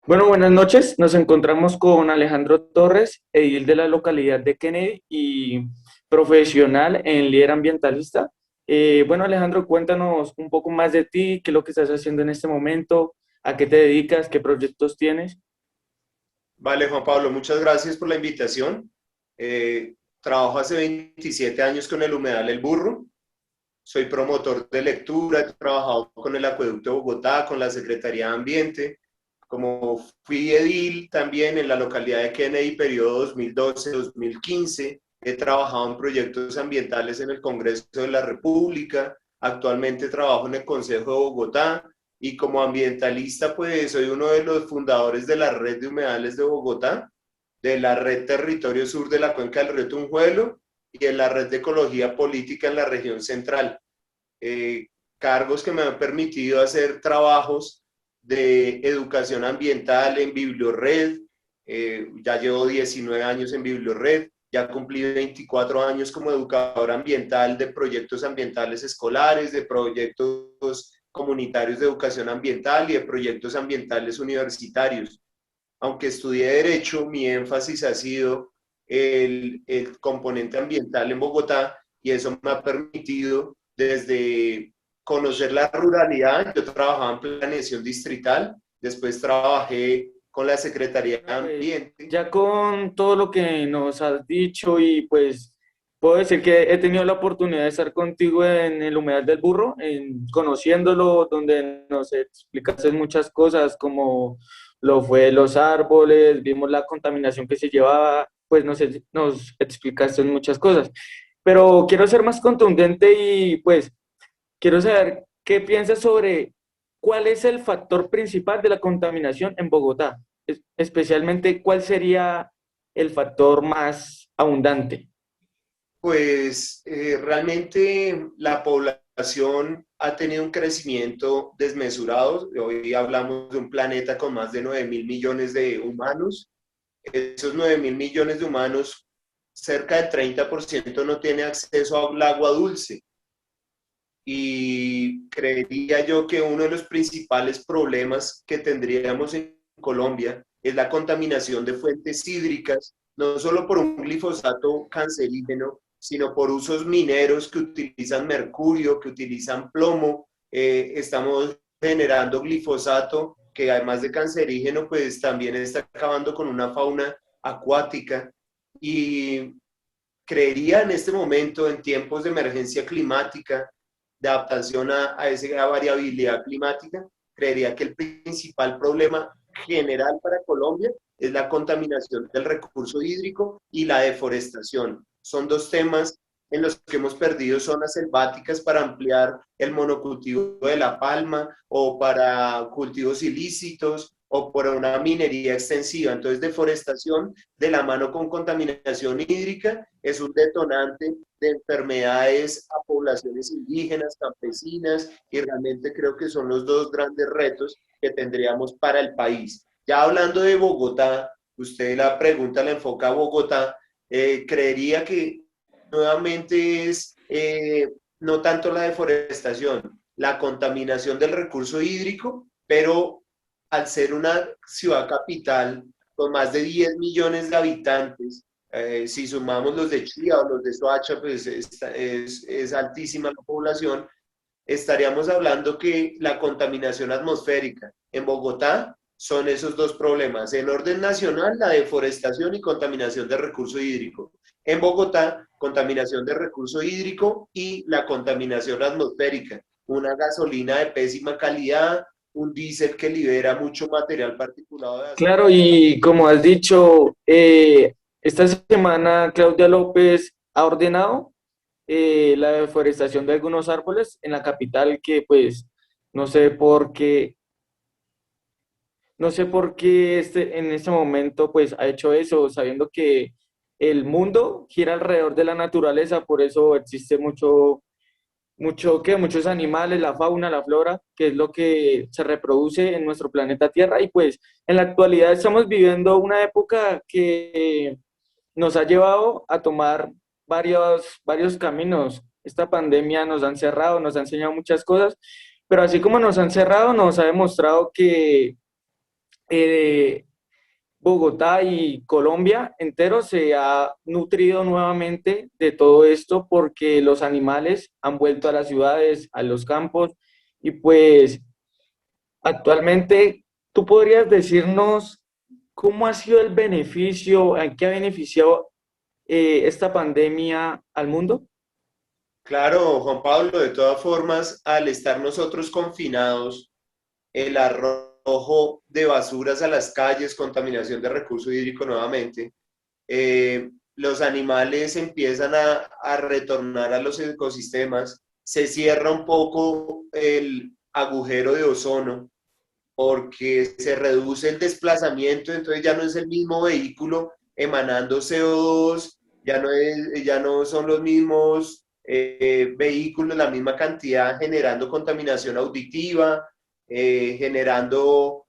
Bueno, buenas noches. Nos encontramos con Alejandro Torres, edil de la localidad de Kennedy y profesional en líder ambientalista. Bueno, Alejandro, cuéntanos un poco más de ti, qué es lo que estás haciendo en este momento, a qué te dedicas, qué proyectos tienes. Vale, Juan Pablo, muchas gracias por la invitación. Trabajo hace 27 años con el Humedal El Burro. Soy promotor de lectura, he trabajado con el Acueducto de Bogotá, con la Secretaría de Ambiente. Como fui edil también en la localidad de Kennedy, periodo 2012-2015, he trabajado en proyectos ambientales en el Congreso de la República. Actualmente trabajo en el Consejo de Bogotá y como ambientalista, pues soy uno de los fundadores de la Red de Humedales de Bogotá, de la Red Territorio Sur de la Cuenca del Río Tunjuelo y en la Red de Ecología Política en la región central. eh, Cargos que me han permitido hacer trabajos de educación ambiental en Bibliored. Ya llevo 19 años en Bibliored, ya cumplí 24 años como educador ambiental de proyectos ambientales escolares, de proyectos comunitarios de educación ambiental y de proyectos ambientales universitarios. Aunque estudié Derecho, mi énfasis ha sido el componente ambiental en Bogotá y eso me ha permitido desde conocer la ruralidad. Yo trabajaba en planeación distrital, después trabajé con la Secretaría de Bueno, pues Ambiente. ya con todo lo que nos has dicho y pues puedo decir que he tenido la oportunidad de estar contigo en el Humedal del Burro, conociéndolo, donde nos explicaste muchas cosas como lo fue los árboles, vimos la contaminación que se llevaba, pues nos explicaste muchas cosas. Pero quiero ser más contundente y pues quiero saber qué piensas sobre cuál es el factor principal de la contaminación en Bogotá, especialmente cuál sería el factor más abundante. Pues realmente la población ha tenido un crecimiento desmesurado. Hoy hablamos de un planeta con más de 9.000 millones de humanos. Esos 9.000 millones de humanos, cerca del 30% no tiene acceso al agua dulce. Y creería yo que uno de los principales problemas que tendríamos en Colombia es la contaminación de fuentes hídricas, no solo por un glifosato cancerígeno, sino por usos mineros que utilizan mercurio, que utilizan plomo. Estamos generando glifosato que además de cancerígeno, pues también está acabando con una fauna acuática. Y creería en este momento, en tiempos de emergencia climática, de adaptación a esa variabilidad climática, creería que el principal problema general para Colombia es la contaminación del recurso hídrico y la deforestación. Son dos temas en los que hemos perdido zonas selváticas para ampliar el monocultivo de la palma o para cultivos ilícitos o por una minería extensiva. Entonces, deforestación de la mano con contaminación hídrica es un detonante de enfermedades a poblaciones indígenas, campesinas, y realmente creo que son los dos grandes retos que tendríamos para el país. Ya hablando de Bogotá, usted la pregunta la enfoca a Bogotá, creería que nuevamente es no tanto la deforestación, la contaminación del recurso hídrico, pero al ser una ciudad capital con más de 10 millones de habitantes, si sumamos los de Chía o los de Soacha, pues es altísima la población, estaríamos hablando que la contaminación atmosférica en Bogotá son esos dos problemas. En orden nacional, la deforestación y contaminación de recurso hídrico. En Bogotá, contaminación de recurso hídrico y la contaminación atmosférica. Una gasolina de pésima calidad, un diésel que libera mucho material particulado de Claro, azufre. y como has dicho, esta semana Claudia López ha ordenado la deforestación de algunos árboles en la capital que pues no sé por qué No sé por qué en este momento pues ha hecho eso, sabiendo que el mundo gira alrededor de la naturaleza, por eso existe muchos animales, la fauna, la flora, que es lo que se reproduce en nuestro planeta Tierra. Y pues en la actualidad estamos viviendo una época que nos ha llevado a tomar varios caminos. Esta pandemia nos ha encerrado, nos ha enseñado muchas cosas, pero así como nos ha encerrado, nos ha demostrado que eh, Bogotá y Colombia entero se ha nutrido nuevamente de todo esto porque los animales han vuelto a las ciudades, a los campos y pues actualmente tú podrías decirnos cómo ha sido el beneficio, en qué ha beneficiado esta pandemia al mundo. Claro, Juan Pablo, de todas formas, al estar nosotros confinados, el arrojo de basuras a las calles, contaminación de recurso hídrico nuevamente, los animales empiezan a retornar a los ecosistemas, se cierra un poco el agujero de ozono porque se reduce el desplazamiento, entonces ya no es el mismo vehículo emanando CO2, ya no son los mismos vehículos, la misma cantidad generando contaminación auditiva, generando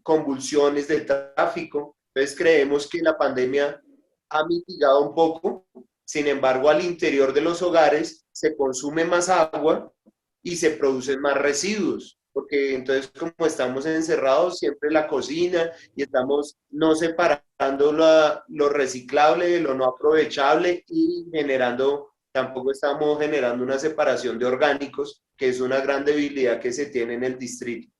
convulsiones del tráfico. Entonces creemos que la pandemia ha mitigado un poco, sin embargo al interior de los hogares se consume más agua y se producen más residuos, porque entonces como estamos encerrados siempre en la cocina y estamos no separando lo reciclable de lo no aprovechable y generando, tampoco estamos generando una separación de orgánicos, que es una gran debilidad que se tiene en el distrito.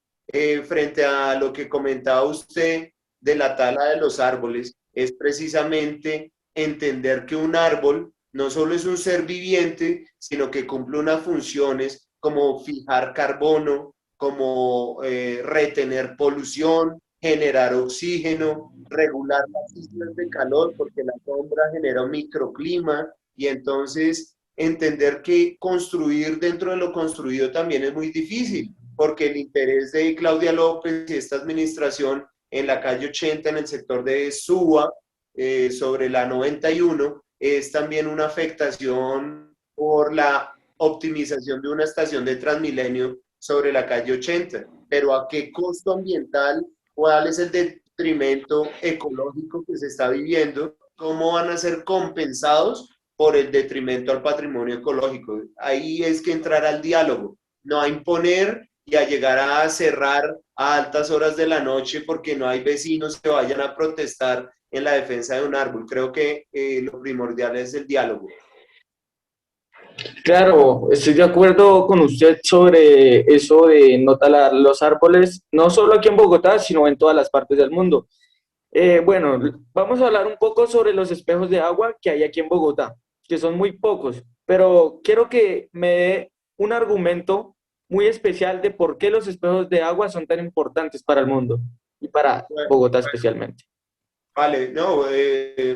Frente a lo que comentaba usted de la tala de los árboles, es precisamente entender que un árbol no solo es un ser viviente, sino que cumple unas funciones como fijar carbono, como retener polución, generar oxígeno, regular las islas de calor, porque la sombra genera un microclima, y entonces entender que construir dentro de lo construido también es muy difícil, porque el interés de Claudia López y esta administración en la calle 80, en el sector de Suba, sobre la 91, es también una afectación por la optimización de una estación de Transmilenio sobre la calle 80. Pero ¿a qué costo ambiental? ¿Cuál es el detrimento ecológico que se está viviendo? ¿Cómo van a ser compensados por el detrimento al patrimonio ecológico? Ahí es que entrar al diálogo, no a imponer y a llegar a cerrar a altas horas de la noche porque no hay vecinos que vayan a protestar en la defensa de un árbol. Creo que lo primordial es el diálogo. Claro, estoy de acuerdo con usted sobre eso de no talar los árboles, no solo aquí en Bogotá, sino en todas las partes del mundo. Bueno, vamos a hablar un poco sobre los espejos de agua que hay aquí en Bogotá, que son muy pocos, pero quiero que me dé un argumento muy especial de por qué los espejos de agua son tan importantes para el mundo y para Bogotá especialmente. Vale, no,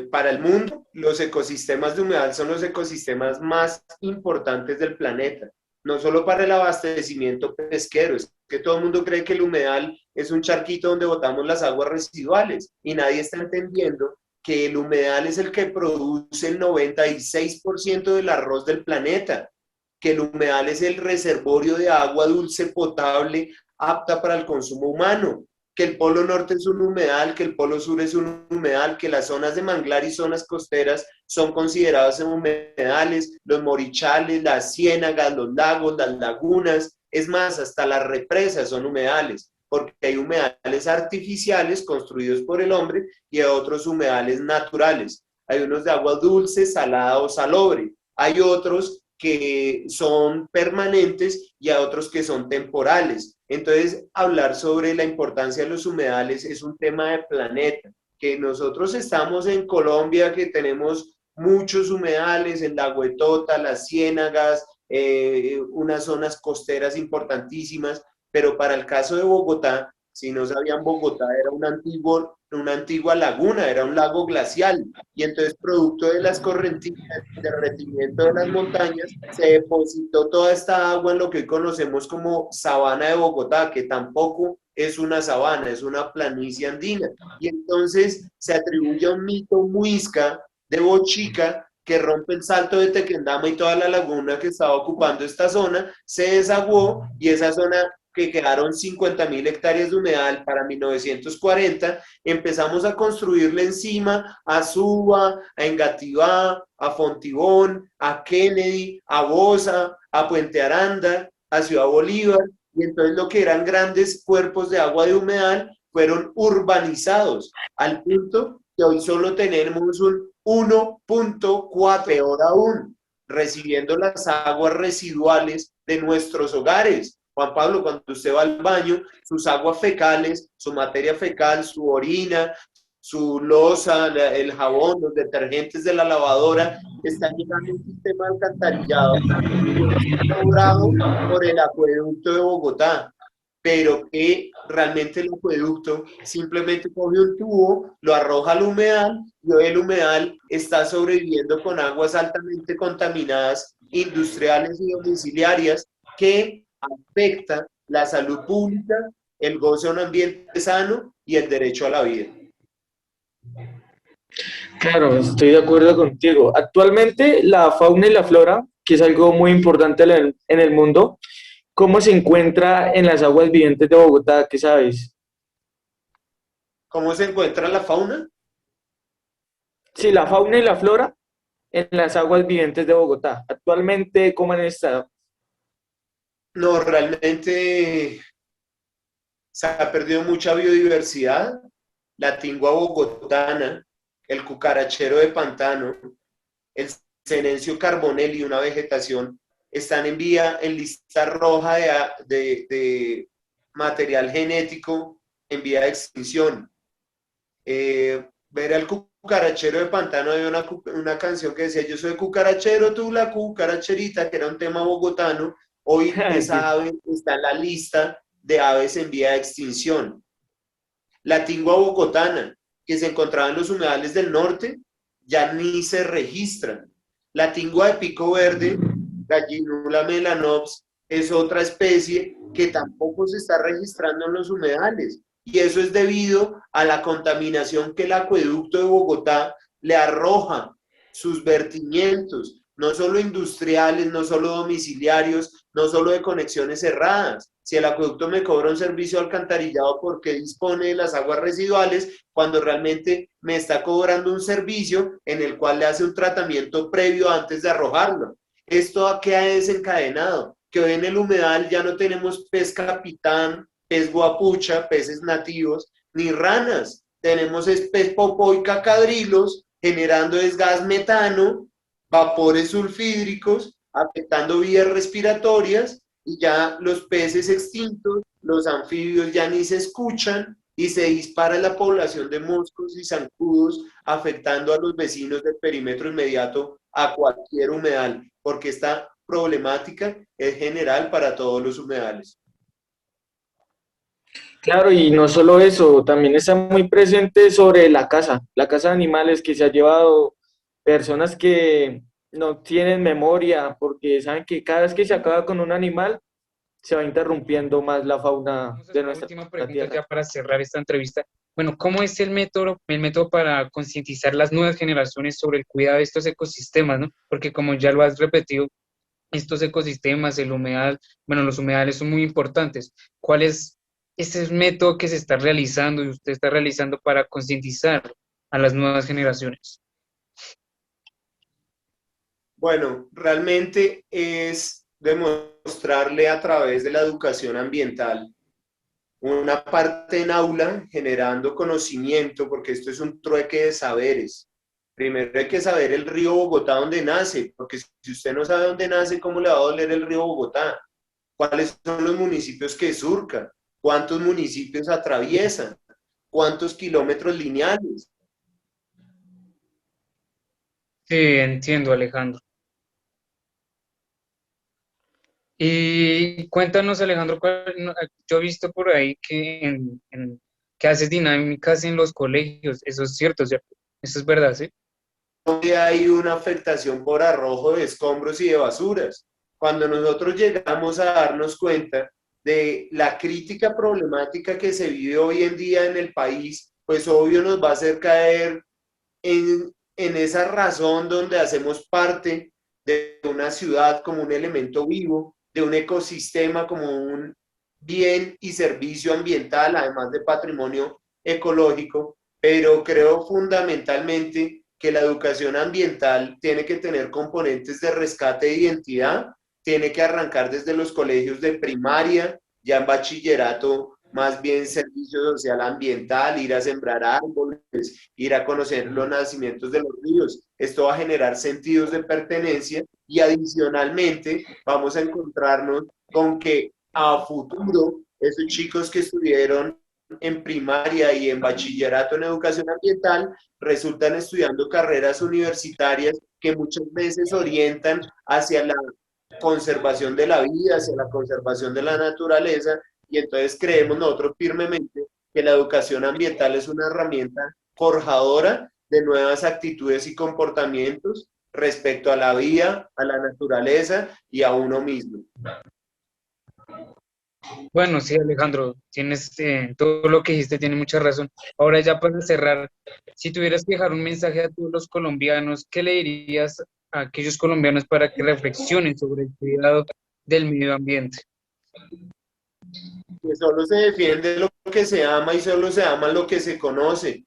para el mundo los ecosistemas de humedal son los ecosistemas más importantes del planeta, no solo para el abastecimiento pesquero, es que todo el mundo cree que el humedal es un charquito donde botamos las aguas residuales y nadie está entendiendo que el humedal es el que produce el 96% del arroz del planeta, que el humedal es el reservorio de agua dulce potable apta para el consumo humano, que el polo norte es un humedal, que el polo sur es un humedal, que las zonas de manglar y zonas costeras son consideradas humedales, los morichales, las ciénagas, los lagos, las lagunas, es más, hasta las represas son humedales, porque hay humedales artificiales construidos por el hombre y hay otros humedales naturales. Hay unos de agua dulce, salada o salobre. Hay otros que son permanentes y a otros que son temporales. Entonces, hablar sobre la importancia de los humedales es un tema de planeta, que nosotros estamos en Colombia, que tenemos muchos humedales, el lago de Tota, las ciénagas, unas zonas costeras importantísimas, pero para el caso de Bogotá, si no sabían, Bogotá era una antigua laguna, era un lago glacial, y entonces producto de las correntinas, derretimiento de las montañas, se depositó toda esta agua en lo que hoy conocemos como sabana de Bogotá, que tampoco es una sabana, es una planicie andina. Y entonces se atribuye a un mito muisca de Bochica que rompe el salto de Tequendama y toda la laguna que estaba ocupando esta zona, se desaguó y esa zona que quedaron 50.000 hectáreas de humedal para 1940, empezamos a construirle encima a Suba, a Engativá, a Fontibón, a Kennedy, a Bosa, a Puente Aranda, a Ciudad Bolívar, y entonces lo que eran grandes cuerpos de agua de humedal fueron urbanizados, al punto que hoy solo tenemos un 1.4, peor aún, recibiendo las aguas residuales de nuestros hogares. Juan Pablo, cuando usted va al baño, sus aguas fecales, su materia fecal, su orina, su loza, el jabón, los detergentes de la lavadora, están llegando a un sistema de alcantarillado elaborado por el acueducto de Bogotá, pero que realmente el acueducto simplemente coge un tubo, lo arroja al humedal y hoy el humedal está sobreviviendo con aguas altamente contaminadas, industriales y domiciliarias, que afectan la salud pública, el goce de un ambiente sano y el derecho a la vida. Claro, estoy de acuerdo contigo. Actualmente la fauna y la flora, que es algo muy importante en el mundo, ¿cómo se encuentra en las aguas vivientes de Bogotá? ¿Qué sabes? ¿Cómo se encuentra la fauna? Sí, la fauna y la flora en las aguas vivientes de Bogotá. Actualmente, ¿cómo han estado? No, realmente se ha perdido mucha biodiversidad. La tingua bogotana, el cucarachero de pantano, el serencio carbonel y una vegetación están en lista roja de material genético en vía de extinción. Ver al cucarachero de pantano, había una canción que decía: yo soy cucarachero, tú la cucaracherita, que era un tema bogotano. Hoy esa ave está en la lista de aves en vía de extinción. La tingua bogotana, que se encontraba en los humedales del norte, ya ni se registra. La tingua de pico verde, Gallinula melanops, es otra especie que tampoco se está registrando en los humedales. Y eso es debido a la contaminación que el acueducto de Bogotá le arroja, sus vertimientos, no solo industriales, no solo domiciliarios, no solo de conexiones cerradas. Si el acueducto me cobra un servicio alcantarillado, ¿por qué dispone de las aguas residuales cuando realmente me está cobrando un servicio en el cual le hace un tratamiento previo antes de arrojarlo? ¿Esto a qué ha desencadenado? Que hoy en el humedal ya no tenemos pez capitán, pez guapucha, peces nativos, ni ranas. Tenemos pez popó y cacadrilos generando gas metano, vapores sulfídricos, afectando vías respiratorias, y ya los peces extintos, los anfibios ya ni se escuchan, y se dispara la población de moscos y zancudos, afectando a los vecinos del perímetro inmediato a cualquier humedal, porque esta problemática es general para todos los humedales. Claro, y no solo eso, también está muy presente sobre la caza de animales que se ha llevado personas que no tienen memoria, porque saben que cada vez que se acaba con un animal, se va interrumpiendo más la fauna Vamos a de hacer la nuestra última pregunta tierra. ya para cerrar esta entrevista. Bueno, ¿cómo es el método para concientizar las nuevas generaciones sobre el cuidado de estos ecosistemas, ¿no? Porque como ya lo has repetido, estos ecosistemas, el humedal, bueno, los humedales son muy importantes. ¿Cuál es ese método que se está realizando y usted está realizando para concientizar a las nuevas generaciones? Bueno, realmente es demostrarle a través de la educación ambiental una parte en aula, generando conocimiento, porque esto es un trueque de saberes. Primero hay que saber el río Bogotá dónde nace, porque si usted no sabe dónde nace, ¿cómo le va a doler el río Bogotá? ¿Cuáles son los municipios que surcan? ¿Cuántos municipios atraviesan? ¿Cuántos kilómetros lineales? Sí, entiendo, Alejandro. Y cuéntanos, Alejandro, yo he visto por ahí que haces dinámicas en los colegios, eso es cierto, ¿cierto? Eso es verdad, ¿sí? Donde hay una afectación por arrojo de escombros y de basuras. Cuando nosotros llegamos a darnos cuenta de la crítica problemática que se vive hoy en día en el país, pues obvio nos va a hacer caer en esa razón donde hacemos parte de una ciudad como un elemento vivo, de un ecosistema como un bien y servicio ambiental, además de patrimonio ecológico, pero creo fundamentalmente que la educación ambiental tiene que tener componentes de rescate de identidad, tiene que arrancar desde los colegios de primaria, ya en bachillerato más bien servicio social ambiental, ir a sembrar árboles, ir a conocer los nacimientos de los ríos. Esto va a generar sentidos de pertenencia y adicionalmente vamos a encontrarnos con que a futuro esos chicos que estuvieron en primaria y en bachillerato en educación ambiental resultan estudiando carreras universitarias que muchas veces orientan hacia la conservación de la vida, hacia la conservación de la naturaleza, y entonces creemos nosotros firmemente que la educación ambiental es una herramienta forjadora de nuevas actitudes y comportamientos respecto a la vida, a la naturaleza y a uno mismo. Bueno, sí, Alejandro, tienes todo lo que dijiste, tiene mucha razón. Ahora ya para cerrar, si tuvieras que dejar un mensaje a todos los colombianos, ¿qué le dirías a aquellos colombianos para que reflexionen sobre el cuidado del medio ambiente? Que solo se defiende lo que se ama y solo se ama lo que se conoce.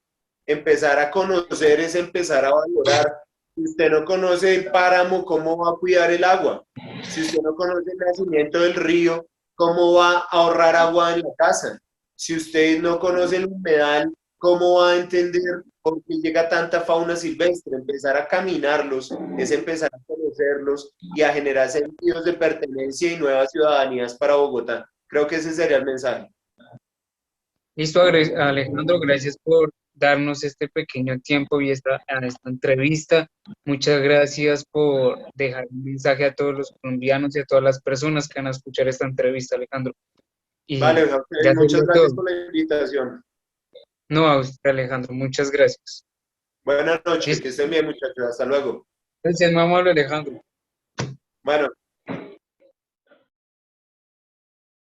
Empezar a conocer es empezar a valorar. Si usted no conoce el páramo, ¿cómo va a cuidar el agua? Si usted no conoce el nacimiento del río, ¿cómo va a ahorrar agua en la casa? Si usted no conoce el humedal, ¿cómo va a entender por qué llega tanta fauna silvestre? Empezar a caminarlos es empezar a conocerlos y a generar sentidos de pertenencia y nuevas ciudadanías para Bogotá. Creo que ese sería el mensaje. Listo, Alejandro, gracias por darnos este pequeño tiempo y esta entrevista. Muchas gracias por dejar un mensaje a todos los colombianos y a todas las personas que van a escuchar esta entrevista, Alejandro. Y Vale, ya muchas sería gracias todo. por la invitación. No, a usted, Alejandro, muchas gracias. Buenas noches, Listo. que estén bien, muchachos. Hasta luego. Gracias, muy amable, Alejandro. Bueno.